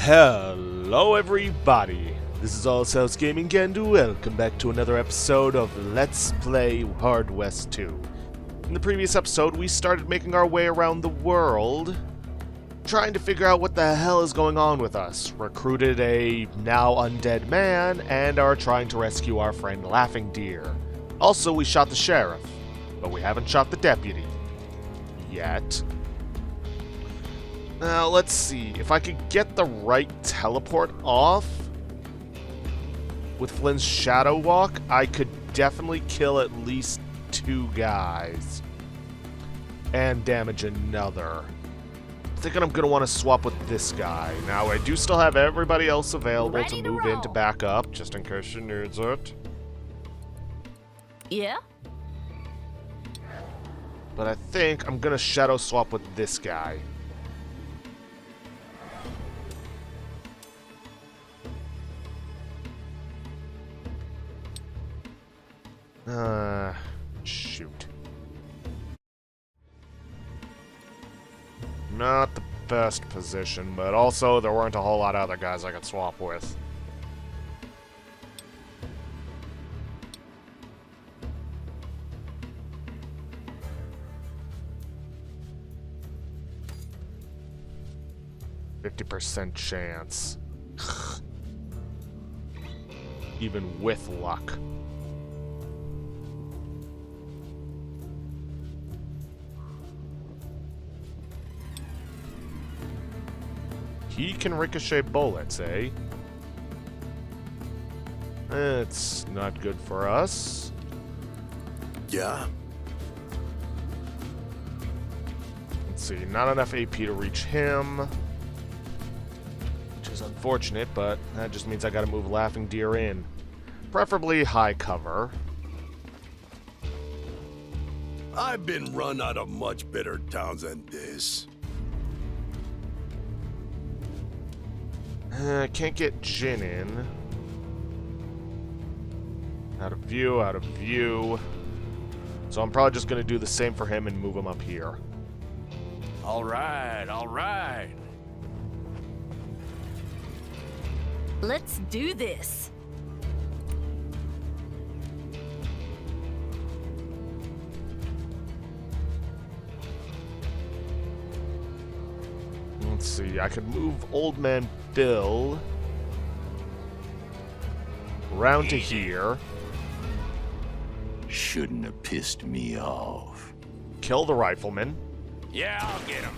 Hello everybody, this is All Souls Gaming and welcome back to another episode of Let's Play Hard West 2. In the previous episode, we started making our way around the world, trying to figure out what the hell is going on with us, recruited a now undead man, and are trying to rescue our friend Laughing Deer. Also, we shot the sheriff, but we haven't shot the deputy. Yet. Now, let's see. If I could get the right teleport off with Flynn's Shadow Walk, I could definitely kill at least 2 guys. And damage another. I'm thinking I'm going to want to swap with this guy. Now, I do still have everybody else available to move in to back up, just in case she needs it. Yeah? But I think I'm going to shadow swap with this guy. Shoot. Not the best position, but also there weren't a whole lot of other guys I could swap with. %50 chance. Even with luck. He can ricochet bullets, eh? It's not good for us. Yeah? Let's see, not enough AP to reach him. Which is unfortunate, but that just means I gotta move Laughing Deer in. Preferably high cover. I've been run out of much better towns than this. Can't get Jin in. Out of view, out of view. So I'm probably just going to do the same for him and move him up here. All right, all right. Let's do this. Let's see, I could move Old Man Bill around to here. Shouldn't have pissed me off. Kill the rifleman. Yeah, I'll get him.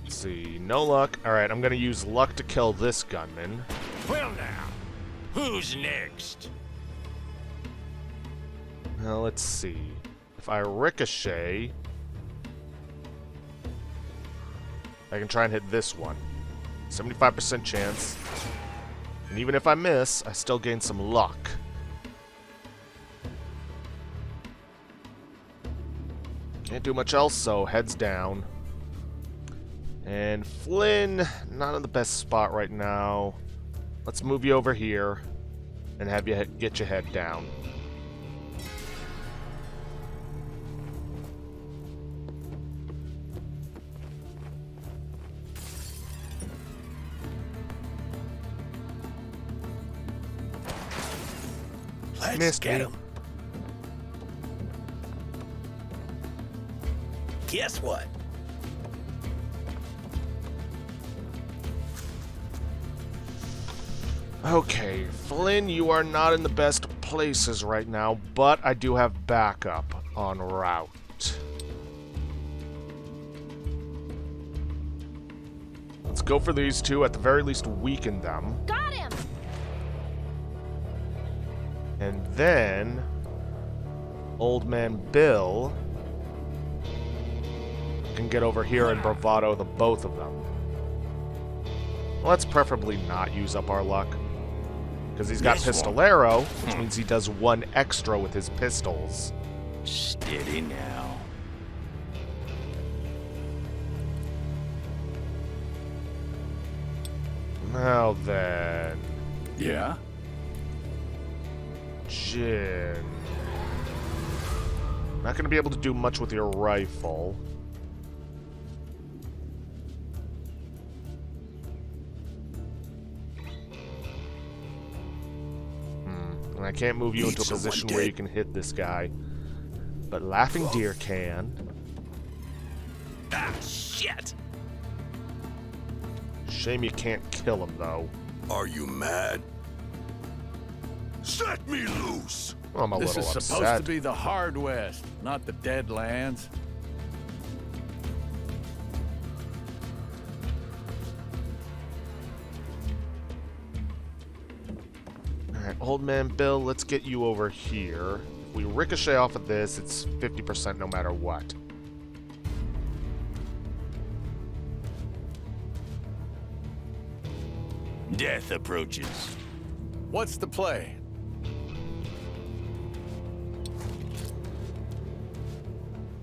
Let's see, no luck. Alright, I'm gonna use luck to kill this gunman. Well now, who's next? Now let's see. If I ricochet, I can try and hit this one. 75% chance. And even if I miss, I still gain some luck. Can't do much else, so heads down. And Flynn, not in the best spot right now. Let's move you over here and have you get your head down. Let's Missed get me. him. Guess what? Okay, Flynn, you are not in the best places right now, but I do have backup en route. Let's go for these two, at the very least weaken them. Got him! And then, Old Man Bill can get over here and bravado the both of them. Let's preferably not use up our luck, because he's got This one. Pistolero, which means he does 1 extra with his pistols. Steady now. Now then, Yeah? Jin. Not going to be able to do much with your rifle. I can't move you Need into a someone position where dead. you can hit this guy. But Laughing Deer can. Ah, shit! Shame you can't kill him, though. Are you mad? Set me loose! I'm a This little is upset. supposed to be the Hard West, not the Deadlands. Alright, Old Man Bill, let's get you over here. If we ricochet off of this, it's 50% no matter what. Death approaches. What's the play?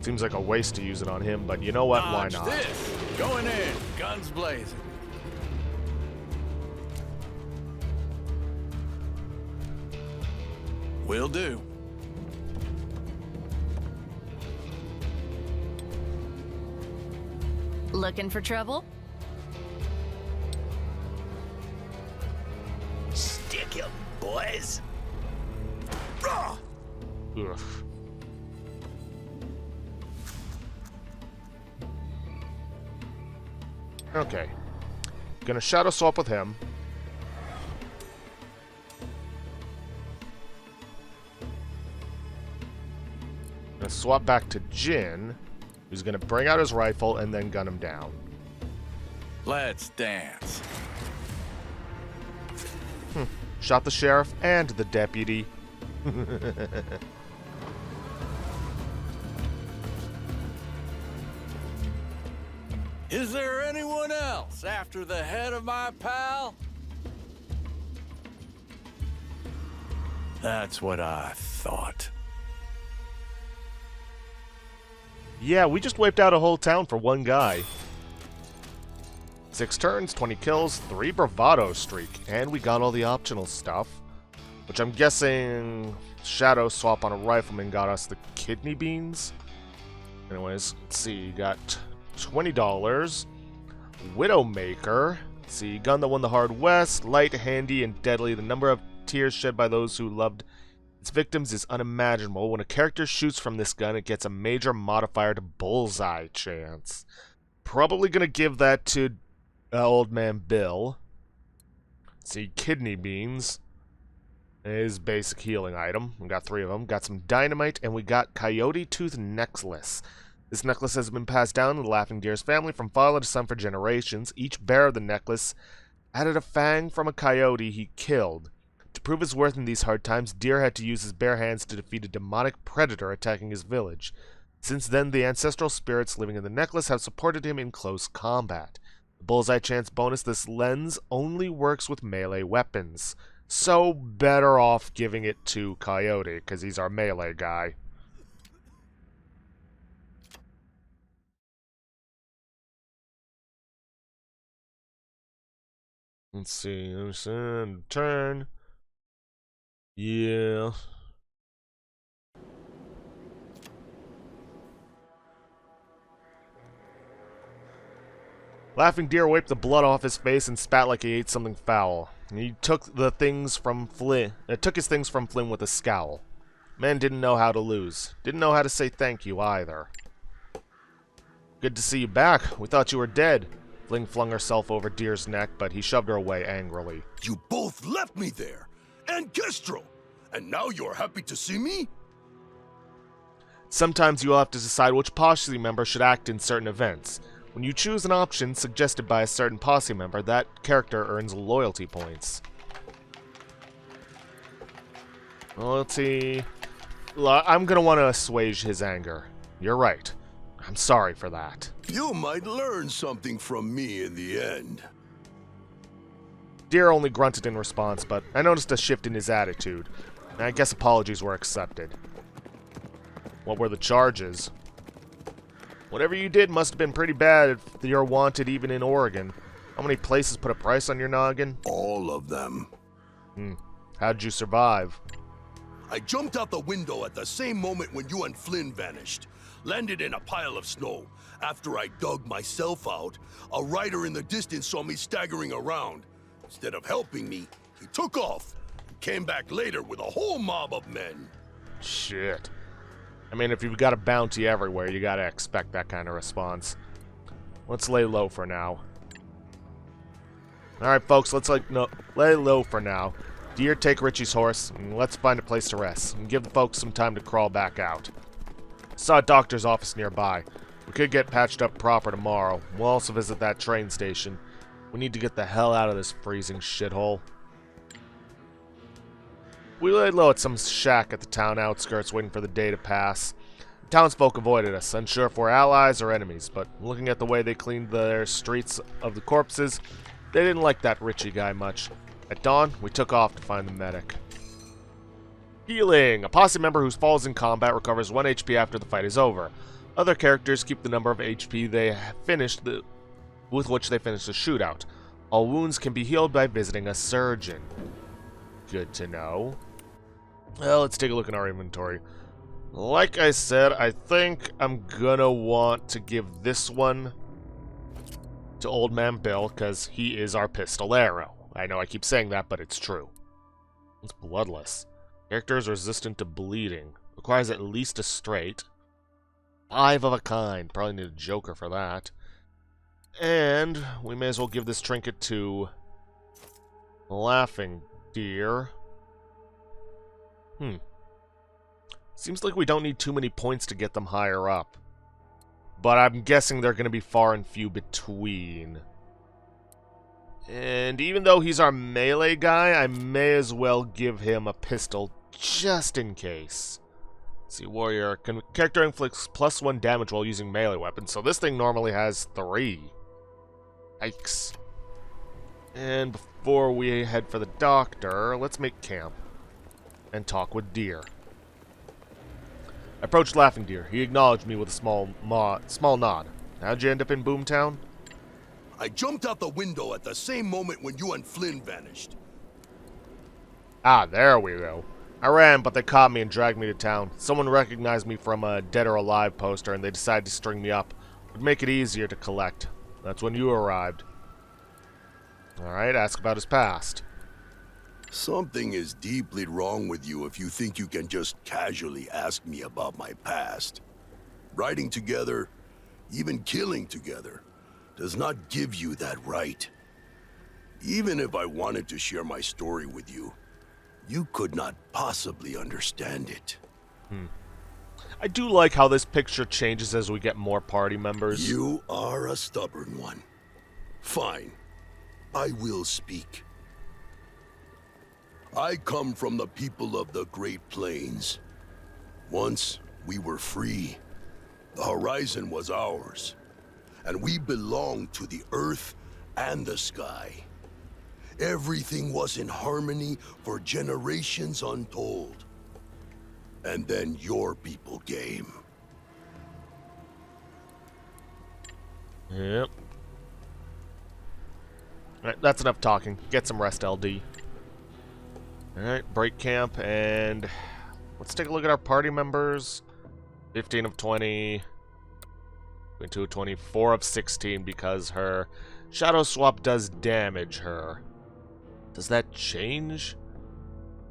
Seems like a waste to use it on him, but you know what? Why Dodge not? this. Going in, guns blazing. Will do. Looking for trouble? Stick him, boys! Rah! Ugh. Okay. Gonna shadow swap with him. Gonna swap back to Jin, who's gonna bring out his rifle and then gun him down. Let's dance. Shot the sheriff and the deputy. Is there anyone else after the head of my pal? That's what I thought. Yeah, we just wiped out a whole town for one guy. 6 turns, 20 kills, 3 bravado streak, and we got all the optional stuff. Which I'm guessing shadow swap on a rifleman got us the kidney beans. Anyways, let's see, got $20. Widowmaker. Let's see, gun that won the Hard West, light, handy, and deadly. The number of tears shed by those who loved its victims is unimaginable. When a character shoots from this gun, it gets a major modifier to bullseye chance. Probably gonna give that to Old Man Bill. Let's see, kidney beans. His basic healing item. We got 3 of them. Got some dynamite, and we got Coyote Tooth Necklace. This necklace has been passed down in the Laughing Deer's family from father to son for generations. Each bearer of the necklace added a fang from a coyote he killed. To prove his worth in these hard times, Deer had to use his bare hands to defeat a demonic predator attacking his village. Since then, the ancestral spirits living in the necklace have supported him in close combat. The bullseye chance bonus, this lens only works with melee weapons. So, better off giving it to Coyote, because he's our melee guy. Let's see, turn. Yeah. Laughing Deer wiped the blood off his face and spat like he ate something foul. He took the things from Flynn. Took his things from Flynn with a scowl. Man didn't know how to lose. Didn't know how to say thank you either. Good to see you back. We thought you were dead. Flynn flung herself over Deer's neck, but he shoved her away angrily. You both left me there! And Kestrel! And now you're happy to see me? Sometimes you'll have to decide which posse member should act in certain events. When you choose an option suggested by a certain posse member, that character earns loyalty points. Loyalty. I'm gonna want to assuage his anger. You're right. I'm sorry for that. You might learn something from me in the end. Deer only grunted in response, but I noticed a shift in his attitude. I guess apologies were accepted. What were the charges? Whatever you did must have been pretty bad if you're wanted even in Oregon. How many places put a price on your noggin? All of them. How'd you survive? I jumped out the window at the same moment when you and Flynn vanished. Landed in a pile of snow. After I dug myself out, a rider in the distance saw me staggering around. Instead of helping me, he took off and came back later with a whole mob of men. Shit. I mean, if you've got a bounty everywhere, you gotta expect that kind of response. Let's lay low for now. Alright, folks, let's lay low for now. Deer, take Richie's horse, and let's find a place to rest, and give the folks some time to crawl back out. I saw a doctor's office nearby. We could get patched up proper tomorrow. We'll also visit that train station. We need to get the hell out of this freezing shithole. We laid low at some shack at the town outskirts, waiting for the day to pass. The townsfolk avoided us, unsure if we're allies or enemies, but looking at the way they cleaned their streets of the corpses, they didn't like that Richie guy much. At dawn, we took off to find the medic. Healing! A posse member who falls in combat recovers 1 HP after the fight is over. Other characters keep the number of HP they finished with which they finish the shootout. All wounds can be healed by visiting a surgeon. Good to know. Well, let's take a look in our inventory. Like I said, I think I'm gonna want to give this one to Old Man Bill, because he is our pistolero. I know I keep saying that, but it's true. It's bloodless. Character is resistant to bleeding. Requires at least a straight. 5 of a kind. Probably need a joker for that. And we may as well give this trinket to Laughing Deer. Seems like we don't need too many points to get them higher up. But I'm guessing they're going to be far and few between. And even though he's our melee guy, I may as well give him a pistol just in case. Let's see, warrior. Character inflicts +1 damage while using melee weapons, so this thing normally has 3. Yikes. And before we head for the doctor, let's make camp and talk with Deer. I approached Laughing Deer. He acknowledged me with a small nod. How'd you end up in Boomtown? I jumped out the window at the same moment when you and Flynn vanished. Ah, there we go. I ran, but they caught me and dragged me to town. Someone recognized me from a Dead or Alive poster, and they decided to string me up. It would make it easier to collect. That's when you arrived. Alright, ask about his past. Something is deeply wrong with you if you think you can just casually ask me about my past. Riding together, even killing together, does not give you that right. Even if I wanted to share my story with you, you could not possibly understand it. I do like how this picture changes as we get more party members. You are a stubborn one. Fine. I will speak. I come from the people of the Great Plains. Once, we were free. The horizon was ours. And we belonged to the earth and the sky. Everything was in harmony for generations untold. And then your people came. Yep. Alright, that's enough talking. Get some rest, LD. Alright, break camp, and let's take a look at our party members. 15 of 20. 22 of 20. 4 of 16 because her shadow swap does damage her. Does that change?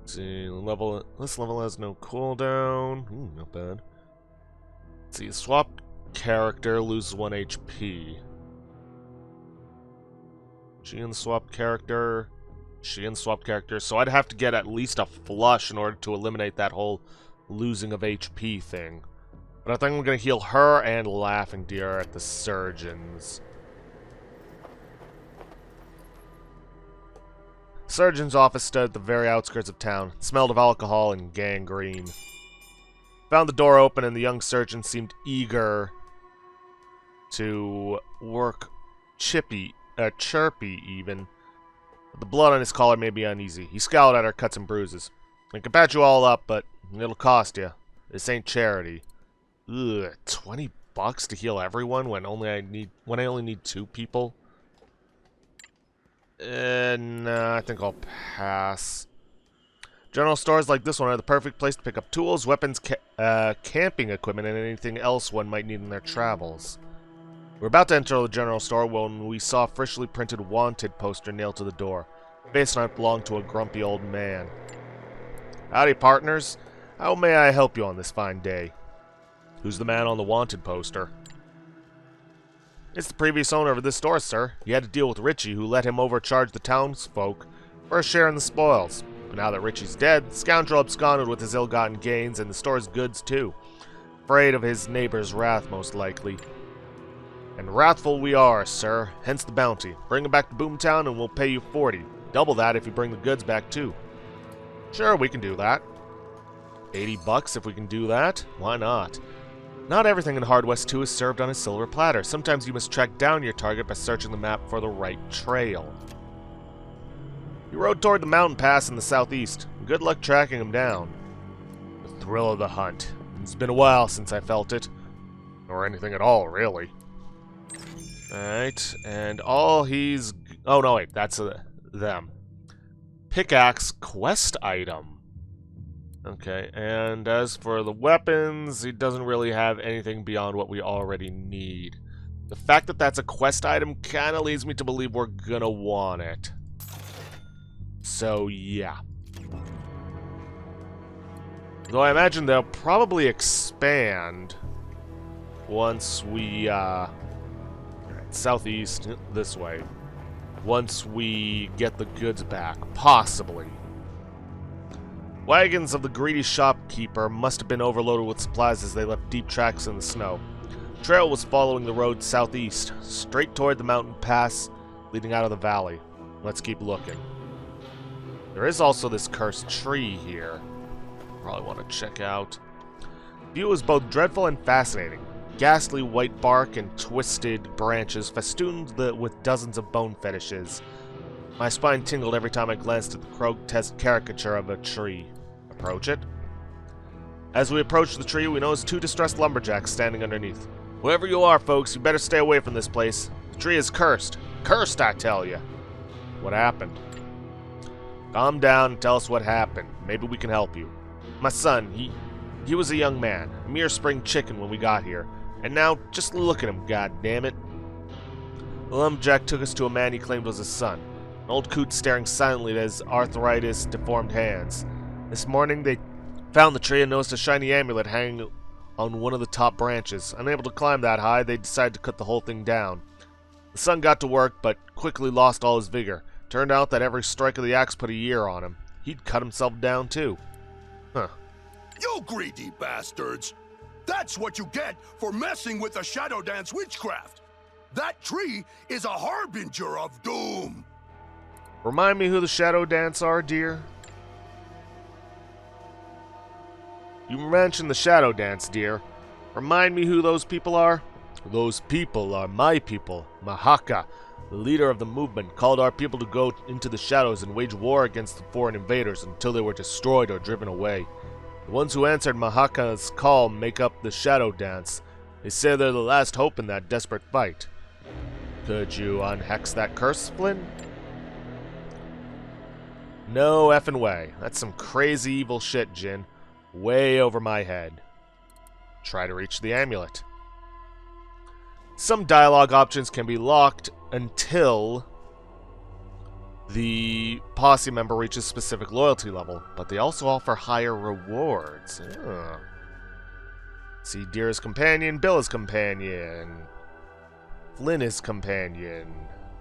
Let's see, this level has no cooldown. Not bad. Let's see, swap character loses 1 HP. She and swap character. She and swap character. So I'd have to get at least a flush in order to eliminate that whole losing of HP thing. But I think I'm going to heal her and Laughing Deer at the surgeons. Surgeon's office stood at the very outskirts of town. It smelled of alcohol and gangrene. Found the door open and the young surgeon seemed eager to work chirpy even. But the blood on his collar made me uneasy. He scowled at our cuts and bruises. I can patch you all up, but it'll cost you. This ain't charity. Ugh, $20 to heal everyone when I only need 2 people? Nah, I think I'll pass. General stores like this one are the perfect place to pick up tools, weapons, camping equipment, and anything else one might need in their travels. We're about to enter the general store when we saw a freshly printed wanted poster nailed to the door. The face on it belonged to a grumpy old man. Howdy, partners. How may I help you on this fine day? Who's the man on the wanted poster? It's the previous owner of this store, sir. He had to deal with Richie, who let him overcharge the townsfolk for a share in the spoils. But now that Richie's dead, the scoundrel absconded with his ill-gotten gains and the store's goods, too. Afraid of his neighbor's wrath, most likely. And wrathful we are, sir, hence the bounty. Bring him back to Boomtown and we'll pay you 40. Double that if you bring the goods back, too. Sure, we can do that. 80 bucks if we can do that? Why not? Not everything in Hard West 2 is served on a silver platter. Sometimes you must track down your target by searching the map for the right trail. You rode toward the mountain pass in the southeast. Good luck tracking him down. The thrill of the hunt. It's been a while since I felt it. Or anything at all, really. Alright, and all he's... Oh, no, wait, that's them. Pickaxe quest item. Okay, and as for the weapons, he doesn't really have anything beyond what we already need. The fact that that's a quest item kind of leads me to believe we're gonna want it. So, yeah. Though I imagine they'll probably expand once we, southeast, this way. Once we get the goods back, possibly. Wagons of the greedy shopkeeper must have been overloaded with supplies as they left deep tracks in the snow. The trail was following the road southeast, straight toward the mountain pass leading out of the valley. Let's keep looking. There is also this cursed tree here. Probably want to check out. The view is both dreadful and fascinating. Ghastly white bark and twisted branches festooned with dozens of bone fetishes. My spine tingled every time I glanced at the grotesque caricature of a tree. Approach it. As we approached the tree, we noticed two distressed lumberjacks standing underneath. Whoever you are, folks, you better stay away from this place. The tree is cursed. Cursed, I tell you. What happened? Calm down and tell us what happened. Maybe we can help you. My son, he was a young man, a mere spring chicken when we got here. And now, just look at him, goddammit. The lumberjack took us to a man he claimed was his son. An old coot staring silently at his arthritis-deformed hands. This morning, they found the tree and noticed a shiny amulet hanging on one of the top branches. Unable to climb that high, they decided to cut the whole thing down. The son got to work, but quickly lost all his vigor. Turned out that every strike of the axe put a year on him. He'd cut himself down, too. Huh. You greedy bastards! That's what you get for messing with the Shadow Dance witchcraft! That tree is a harbinger of doom! Remind me who the Shadow Dance are, dear? You mentioned the Shadow Dance, dear. Remind me who those people are? Those people are my people. Mahaka, the leader of the movement, called our people to go into the shadows and wage war against the foreign invaders until they were destroyed or driven away. The ones who answered Mahaka's call make up the Shadow Dance. They say they're the last hope in that desperate fight. Could you unhex that curse, Flynn? No effing way. That's some crazy evil shit, Jin. Way over my head. Try to reach the amulet. Some dialogue options can be locked until the posse member reaches specific loyalty level, but they also offer higher rewards. See, Deer is companion, Bill is companion, Flynn is companion,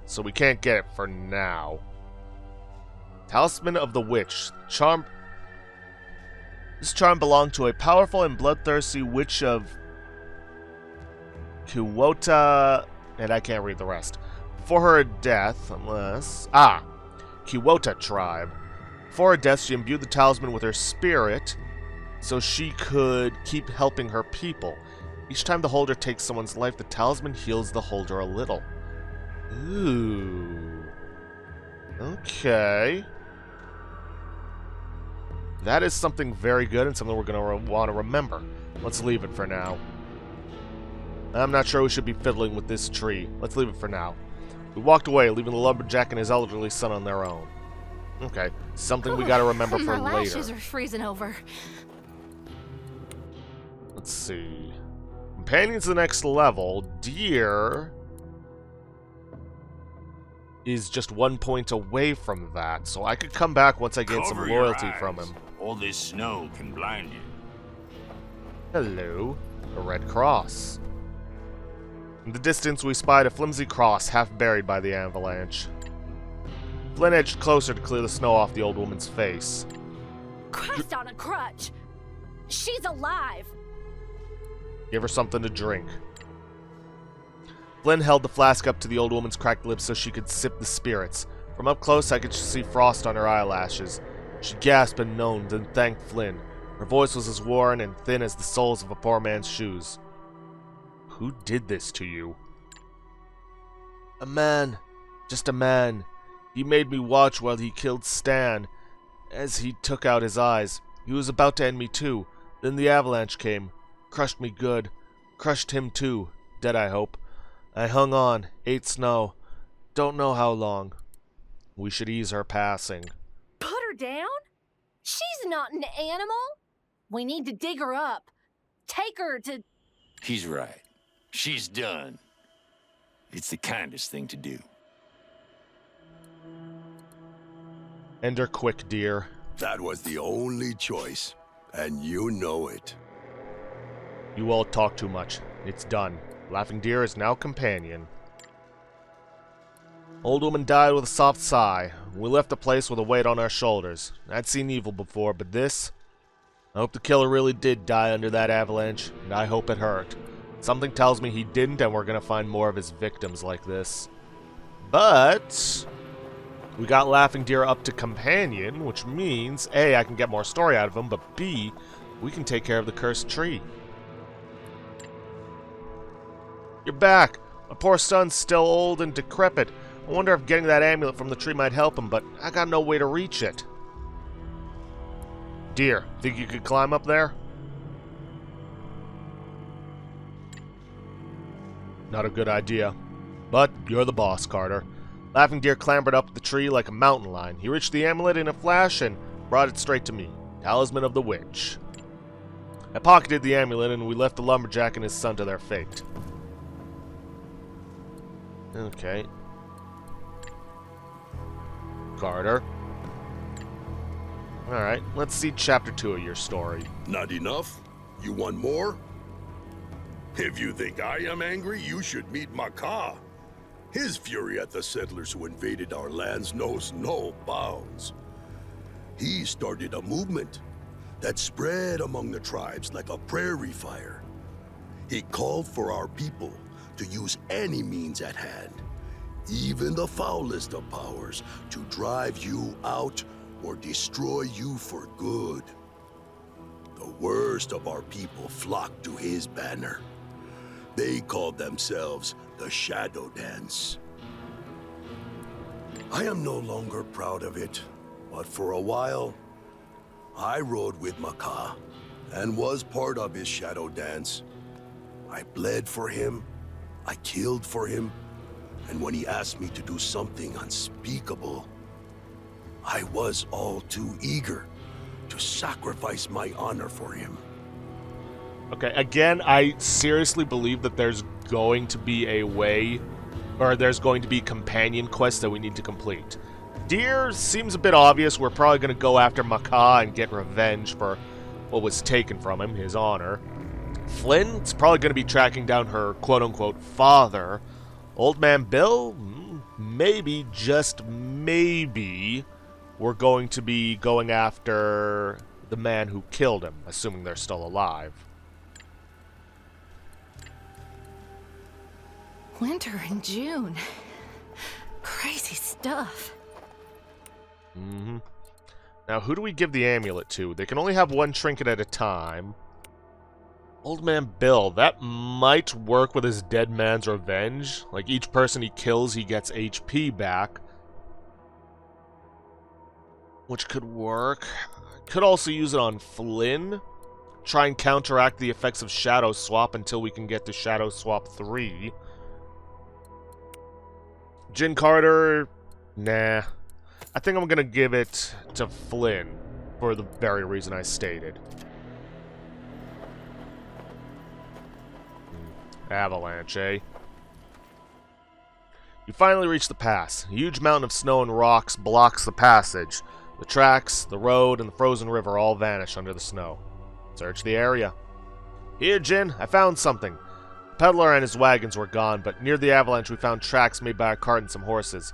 so we can't get it for now. Talisman of the Witch. Charm. This charm belonged to a powerful and bloodthirsty witch of Coyote, and I can't read the rest. Before her death, Coyote tribe. Before her death, she imbued the talisman with her spirit, so she could keep helping her people. Each time the holder takes someone's life, the talisman heals the holder a little. Ooh. Okay. That is something very good and something we're going to want to remember. Let's leave it for now. I'm not sure we should be fiddling with this tree. Let's leave it for now. We walked away, leaving the lumberjack and his elderly son on their own. Okay, something we gotta remember for My later. lashes are freezing over. Let's see. Companion's the next level. Deer is just 1 point away from that, so I could come back once I gain some loyalty from him. All this snow can blind you. Hello, a red cross. In the distance, we spied a flimsy cross half buried by the avalanche. Flynn edged closer to clear the snow off the old woman's face. Christ on a crutch! She's alive! Give her something to drink. Flynn held the flask up to the old woman's cracked lips so she could sip the spirits. From up close, I could see frost on her eyelashes. She gasped and moaned, then thanked Flynn. Her voice was as worn and thin as the soles of a poor man's shoes. Who did this to you? A man. Just a man. He made me watch while he killed Stan. As he took out his eyes, he was about to end me too. Then the avalanche came. Crushed me good. Crushed him too. Dead, I hope. I hung on. Ate snow. Don't know how long. We should ease her passing. Put her down? She's not an animal. We need to dig her up. Take her to... He's right. She's done. It's the kindest thing to do. End her quick, dear. That was the only choice, and you know it. You all talk too much. It's done. Laughing Deer is now companion. Old woman died with a soft sigh. We left the place with a weight on our shoulders. I'd seen evil before, but this... I hope the killer really did die under that avalanche, and I hope it hurt. Something tells me he didn't, and we're gonna find more of his victims like this. But... we got Laughing Deer up to companion, which means, A, I can get more story out of him, but B, we can take care of the cursed tree. You're back! My poor son's still old and decrepit. I wonder if getting that amulet from the tree might help him, but I got no way to reach it. Deer, think you could climb up there? Not a good idea. But you're the boss, Carter. Laughing Deer clambered up the tree like a mountain lion. He reached the amulet in a flash and brought it straight to me. Talisman of the Witch. I pocketed the amulet and we left the lumberjack and his son to their fate. Okay. Carter. Alright, let's see chapter 2 of your story. Not enough? You want more? If you think I am angry, you should meet Macaw. His fury at the settlers who invaded our lands knows no bounds. He started a movement that spread among the tribes like a prairie fire. He called for our people to use any means at hand, even the foulest of powers, to drive you out or destroy you for good. The worst of our people flocked to his banner. They called themselves the Shadow Dance. I am no longer proud of it, but for a while, I rode with Macaw and was part of his Shadow Dance. I bled for him, I killed for him, and when he asked me to do something unspeakable, I was all too eager to sacrifice my honor for him. Okay, again, I seriously believe that there's going to be a way, or there's going to be companion quests that we need to complete. Deer seems a bit obvious. We're probably going to go after Macaw and get revenge for what was taken from him, his honor. Flynn's probably going to be tracking down her quote-unquote father. Old Man Bill, maybe, just maybe, we're going to be going after the man who killed him, assuming they're still alive. Winter in June. Crazy stuff. Mm-hmm. Now, who do we give the amulet to? They can only have one trinket at a time. Old Man Bill, that might work with his dead man's revenge. Like, each person he kills, he gets HP back. Which could work. Could also use it on Flynn. Try and counteract the effects of Shadow Swap until we can get to Shadow Swap 3. Jin Carter, nah. I think I'm gonna give it to Flynn for the very reason I stated. Avalanche, eh? You finally reach the pass. A huge mountain of snow and rocks blocks the passage. The tracks, the road, and the frozen river all vanish under the snow. Search the area. Here, Jin, I found something. The peddler and his wagons were gone, but near the avalanche we found tracks made by a cart and some horses.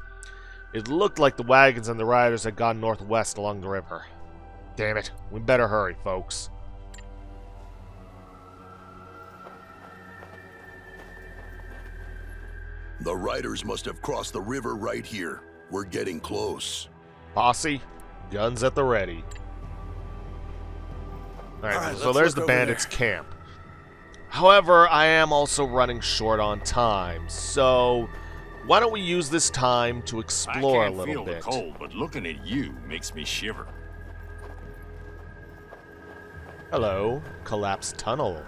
It looked like the wagons and the riders had gone northwest along the river. Damn it, we better hurry, folks. The riders must have crossed the river right here. We're getting close. Posse, guns at the ready. Alright, All right, so let's there's look the over bandits' camp. However, I am also running short on time, so why don't we use this time to explore I a can't little feel bit? the cold, but looking at you makes me shiver. Hello, collapsed tunnel.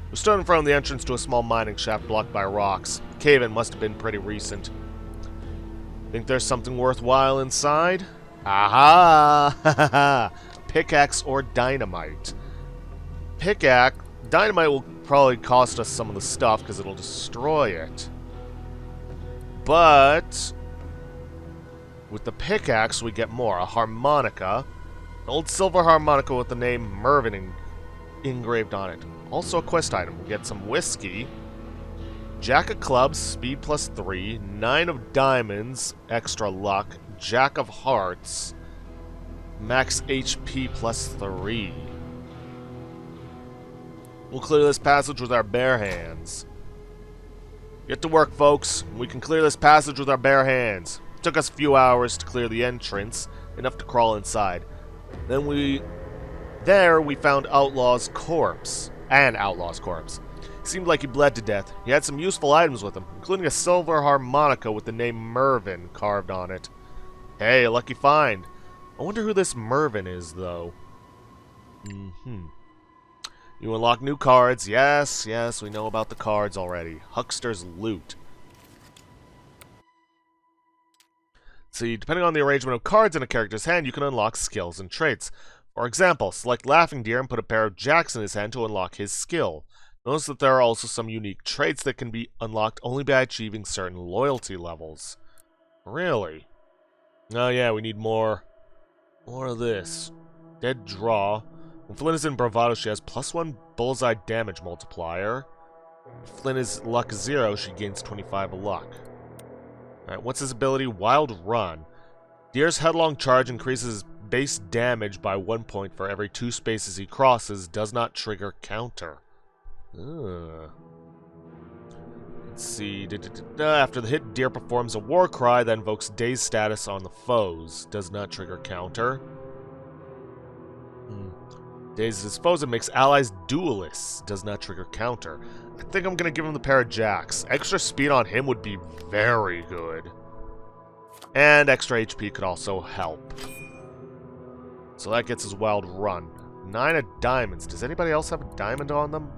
We stood in front of the entrance to a small mining shaft blocked by rocks. Cave-in must have been pretty recent. Think there's something worthwhile inside? Aha! Pickaxe or dynamite. Dynamite will probably cost us some of the stuff because it'll destroy it. But with the pickaxe we get more. A harmonica. An old silver harmonica with the name Mervyn engraved on it. Also a quest item. We'll get some whiskey. Jack of clubs, speed +3. 9 of diamonds, extra luck. Jack of hearts, max HP +3. We'll clear this passage with our bare hands. Get to work, folks. We can clear this passage with our bare hands. It took us a few hours to clear the entrance, enough to crawl inside. There we found Outlaw's corpse. An Outlaw's corpse. Seemed like he bled to death. He had some useful items with him, including a silver harmonica with the name Mervyn carved on it. Hey, a lucky find. I wonder who this Mervyn is, though. You unlock new cards. Yes, we know about the cards already. Huckster's Loot. See, depending on the arrangement of cards in a character's hand, you can unlock skills and traits. For example, select Laughing Deer and put a pair of jacks in his hand to unlock his skill. Notice that there are also some unique traits that can be unlocked only by achieving certain loyalty levels. Really? Oh yeah, we need more of this. Dead Draw. When Flynn is in Bravado, she has +1 bullseye damage multiplier. If Flynn is luck 0, she gains 25 luck. Alright, what's his ability? Wild Run. Deer's headlong charge increases base damage by 1 point for every 2 spaces he crosses, does not trigger counter. Let's see. After the hit, Deer performs a war cry that invokes Daze status on the foes. Does not trigger counter. Dazes his foes and makes allies duelists. Does not trigger counter. I think I'm going to give him the pair of jacks. Extra speed on him would be very good. And extra HP could also help. So that gets his Wild Run. 9 of diamonds. Does anybody else have a diamond on them?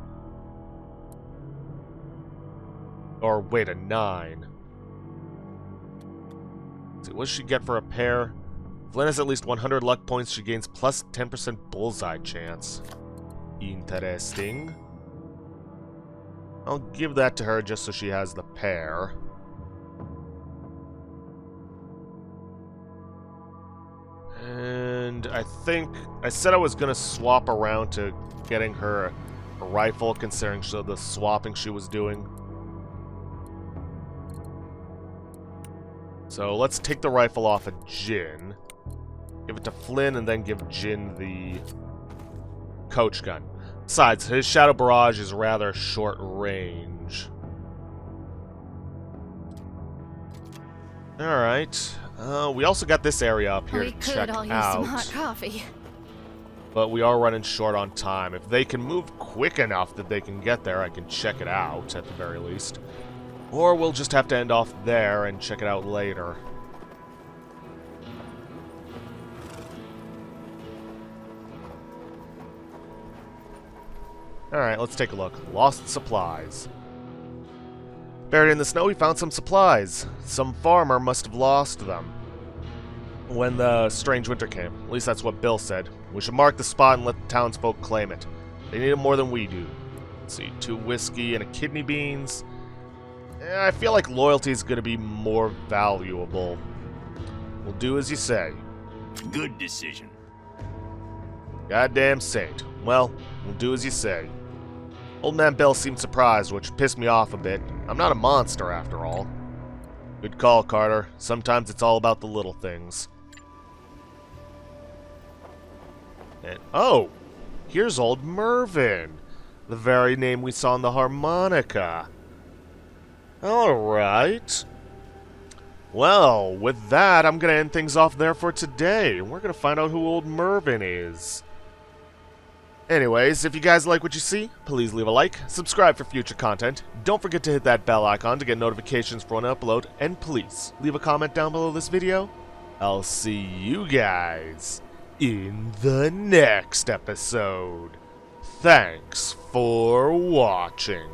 Or wait, a 9. Let's see, what does she get for a pair? Flynn has at least 100 luck points. She gains plus 10% bullseye chance. Interesting. I'll give that to her just so she has the pair. And I think I said I was going to swap around to getting her a rifle, considering the swapping she was doing. So let's take the rifle off of Jin. Give it to Flynn and then give Jin the coach gun. Besides, his Shadow Barrage is rather short range. Alright. We also got this area up here We to could check all use out. some hot coffee. But we are running short on time. If they can move quick enough that they can get there, I can check it out at the very least. Or we'll just have to end off there and check it out later. Alright, let's take a look. Lost supplies. Buried in the snow, we found some supplies. Some farmer must have lost them when the strange winter came. At least that's what Bill said. We should mark the spot and let the townsfolk claim it. They need it more than we do. Let's see, 2 whiskey and a kidney beans. I feel like loyalty is going to be more valuable. We'll do as you say. Good decision. Goddamn saint. Well, we'll do as you say. Old Man Bill seemed surprised, which pissed me off a bit. I'm not a monster, after all. Good call, Carter. Sometimes it's all about the little things. And, oh! Here's old Mervyn. The very name we saw in the harmonica. Alright. Well, with that, I'm going to end things off there for today. We're going to find out who old Mervyn is. Anyways, if you guys like what you see, please leave a like, subscribe for future content, don't forget to hit that bell icon to get notifications for when I upload, and please, leave a comment down below this video. I'll see you guys in the next episode. Thanks for watching.